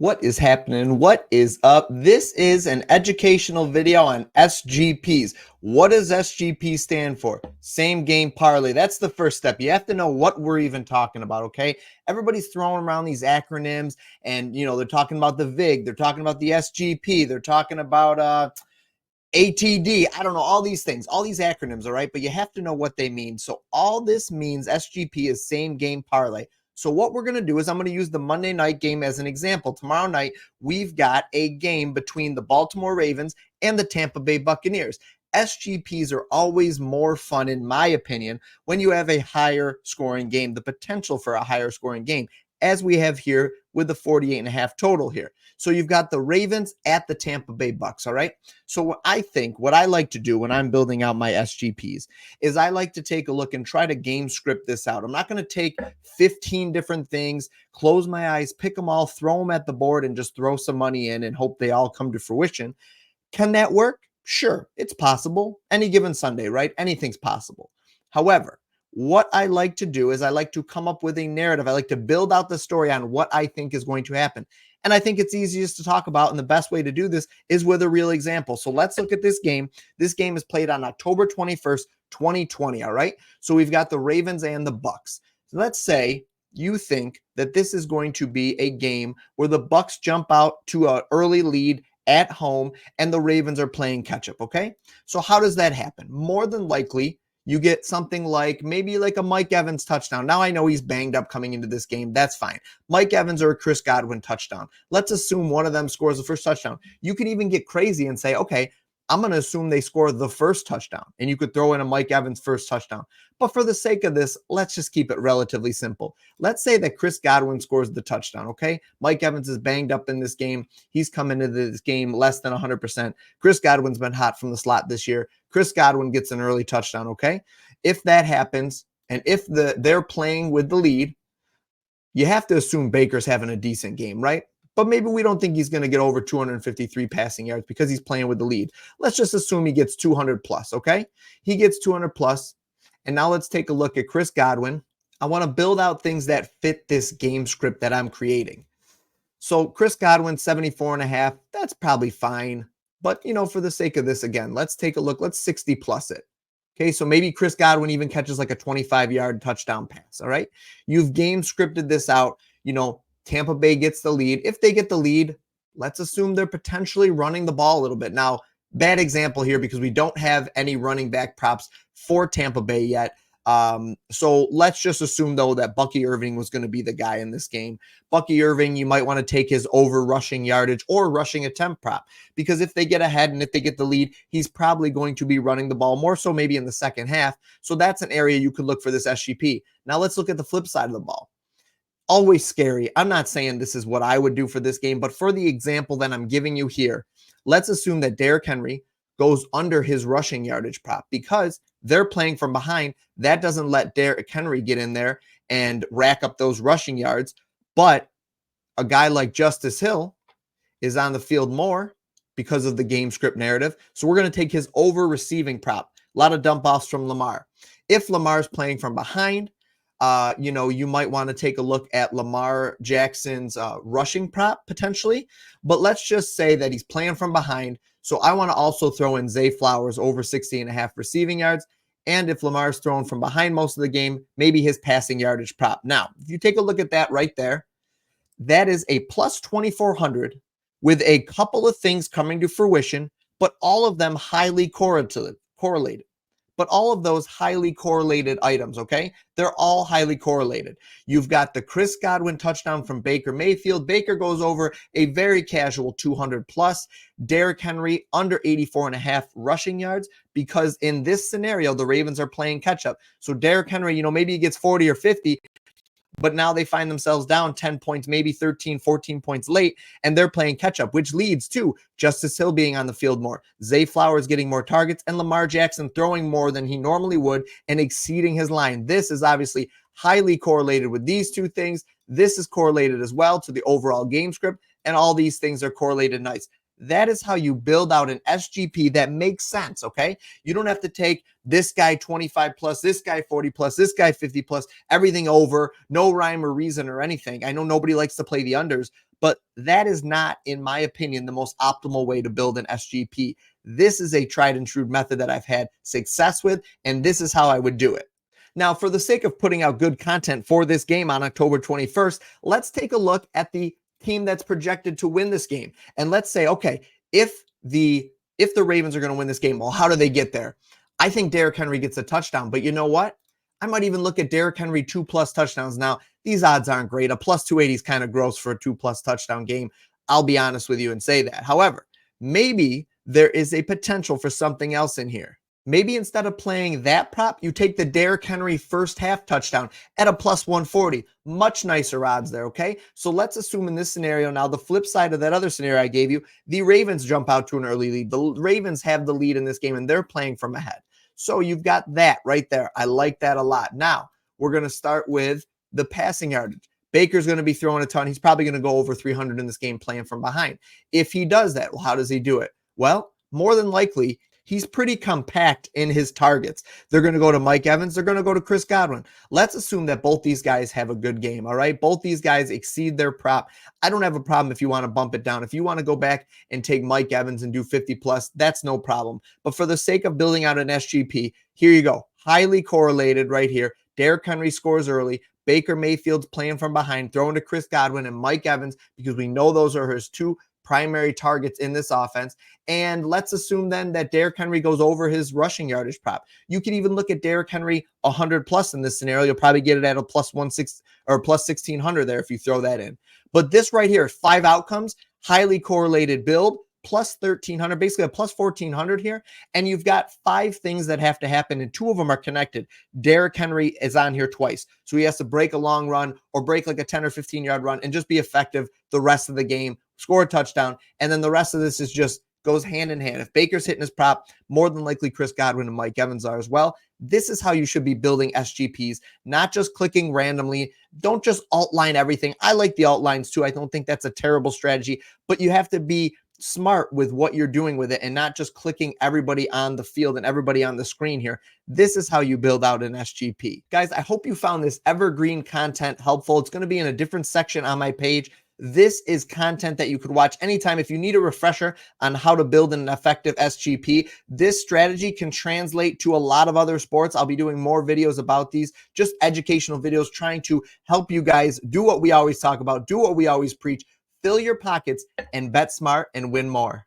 What is happening? What is up? This is an educational video on SGPs. What does SGP stand for? Same game parlay. That's the first step. You have to know what we're even talking about, okay? Everybody's throwing around these acronyms and, they're talking about the VIG. They're talking about the SGP. They're talking about ATD. I don't know, all these things, all these acronyms, all right? But you have to know what they mean. So all this means SGP is same game parlay. So what we're going to do is I'm going to use the Monday night game as an example. Tomorrow night, we've got a game between the Baltimore Ravens and the Tampa Bay Buccaneers. SGPs are always more fun, in my opinion, when you have a higher scoring game, the potential for a higher scoring game, as we have here with the 48.5 total here. So you've got the Ravens at the Tampa Bay Bucks, all right? So what I like to do when I'm building out my SGPs is I like to take a look and try to game script this out. I'm not going to take 15 different things, close my eyes, pick them all, throw them at the board, and just throw some money in and hope they all come to fruition. Can that work? Sure, it's possible. Any given Sunday, right? Anything's possible. However, what I like to do is I like to come up with a narrative. I like to build out the story on what I think is going to happen. And I think it's easiest to talk about, and the best way to do this is with a real example. So let's look at this game. This game is played on October 21st, 2020, all right? So we've got the Ravens and the Bucks. So let's say you think that this is going to be a game where the Bucks jump out to an early lead at home and the Ravens are playing catch up, okay? So how does that happen? More than likely, you get something like maybe like a Mike Evans touchdown. Now I know he's banged up coming into this game. That's fine. Mike Evans or a Chris Godwin touchdown. Let's assume one of them scores the first touchdown. You can even get crazy and say, okay, I'm going to assume they score the first touchdown, and you could throw in a Mike Evans first touchdown. But for the sake of this, let's just keep it relatively simple. Let's say that Chris Godwin scores the touchdown, okay? Mike Evans is banged up in this game. He's come into this game less than 100%. Chris Godwin's been hot from the slot this year. Chris Godwin gets an early touchdown, okay? If that happens, and if they're playing with the lead, you have to assume Baker's having a decent game, right? But maybe we don't think he's going to get over 253 passing yards because he's playing with the lead. Let's just assume he gets 200 plus, okay? He gets 200 plus. And now let's take a look at Chris Godwin. I want to build out things that fit this game script that I'm creating. So Chris Godwin, 74.5, that's probably fine. But, for the sake of this, again, let's take a look. Let's 60 plus it. Okay, so maybe Chris Godwin even catches like a 25-yard touchdown pass, all right? You've game scripted this out. Tampa Bay gets the lead. If they get the lead, let's assume they're potentially running the ball a little bit. Now, bad example here because we don't have any running back props for Tampa Bay yet. So let's just assume, though, that Bucky Irving was going to be the guy in this game. Bucky Irving, you might want to take his over rushing yardage or rushing attempt prop, because if they get ahead and if they get the lead, he's probably going to be running the ball more so maybe in the second half. So that's an area you could look for this SGP. Now let's look at the flip side of the ball. Always scary. I'm not saying this is what I would do for this game, but for the example that I'm giving you here, let's assume that Derrick Henry goes under his rushing yardage prop because they're playing from behind. That doesn't let Derrick Henry get in there and rack up those rushing yards. But a guy like Justice Hill is on the field more because of the game script narrative. So we're going to take his over receiving prop. A lot of dump offs from Lamar. If Lamar's playing from behind, you might want to take a look at Lamar Jackson's rushing prop potentially. But let's just say that he's playing from behind. So I want to also throw in Zay Flowers over 60.5 receiving yards. And if Lamar's thrown from behind most of the game, maybe his passing yardage prop. Now, if you take a look at that right there, that is a plus 2,400 with a couple of things coming to fruition, but all of them highly correlated. But all of those highly correlated items, okay? They're all highly correlated. You've got the Chris Godwin touchdown from Baker Mayfield. Baker goes over a very casual 200 plus. Derrick Henry under 84.5 rushing yards, because in this scenario, the Ravens are playing catch up. So Derrick Henry, maybe he gets 40 or 50, but now they find themselves down 10 points, maybe 13, 14 points late, and they're playing catch-up, which leads to Justice Hill being on the field more, Zay Flowers getting more targets, and Lamar Jackson throwing more than he normally would and exceeding his line. This is obviously highly correlated with these two things. This is correlated as well to the overall game script, and all these things are correlated nice. That is how you build out an SGP that makes sense, okay? You don't have to take this guy 25 plus, this guy 40 plus, this guy 50 plus, everything over, no rhyme or reason or anything. I know nobody likes to play the unders, but that is not, in my opinion, the most optimal way to build an SGP. This is a tried and true method that I've had success with, and this is how I would do it. Now, for the sake of putting out good content for this game on October 21st, let's take a look at the team that's projected to win this game. And let's say, okay, if the Ravens are going to win this game, well, how do they get there? I think Derrick Henry gets a touchdown, but you know what? I might even look at Derrick Henry 2+ touchdowns. Now, these odds aren't great. A plus 280 is kind of gross for a 2+ touchdown game. I'll be honest with you and say that. However, maybe there is a potential for something else in here. Maybe instead of playing that prop, you take the Derrick Henry first half touchdown at a plus 140. Much nicer odds there, okay? So let's assume in this scenario now, the flip side of that other scenario I gave you, the Ravens jump out to an early lead. The Ravens have the lead in this game, and they're playing from ahead. So you've got that right there. I like that a lot. Now, we're going to start with the passing yardage. Baker's going to be throwing a ton. He's probably going to go over 300 in this game playing from behind. If he does that, well, how does he do it? Well, more than likely, he's pretty compact in his targets. They're going to go to Mike Evans. They're going to go to Chris Godwin. Let's assume that both these guys have a good game, all right? Both these guys exceed their prop. I don't have a problem if you want to bump it down. If you want to go back and take Mike Evans and do 50+, that's no problem. But for the sake of building out an SGP, here you go. Highly correlated right here. Derrick Henry scores early. Baker Mayfield's playing from behind, throwing to Chris Godwin and Mike Evans because we know those are his two primary targets in this offense. And let's assume then that Derrick Henry goes over his rushing yardage prop. You could even look at Derrick Henry 100+ in this scenario. You'll probably get it at a plus 160 or plus 1600 there if you throw that in. But this right here, 5 outcomes, highly correlated build, plus 1300, basically a plus 1400 here. And you've got 5 things that have to happen, and 2 of them are connected. Derrick Henry is on here twice. So he has to break a long run or break like a 10 or 15 yard run and just be effective the rest of the game, score a touchdown. And then the rest of this is just goes hand in hand. If Baker's hitting his prop, more than likely Chris Godwin and Mike Evans are as well. This is how you should be building SGPs, not just clicking randomly. Don't just outline everything. I like the outlines too. I don't think that's a terrible strategy, but you have to be smart with what you're doing with it and not just clicking everybody on the field and everybody on the screen here. This is how you build out an SGP. Guys, I hope you found this evergreen content helpful. It's going to be in a different section on my page. This is content that you could watch anytime. If you need a refresher on how to build an effective SGP, this strategy can translate to a lot of other sports. I'll be doing more videos about these, just educational videos trying to help you guys do what we always talk about, do what we always preach, fill your pockets and bet smart and win more.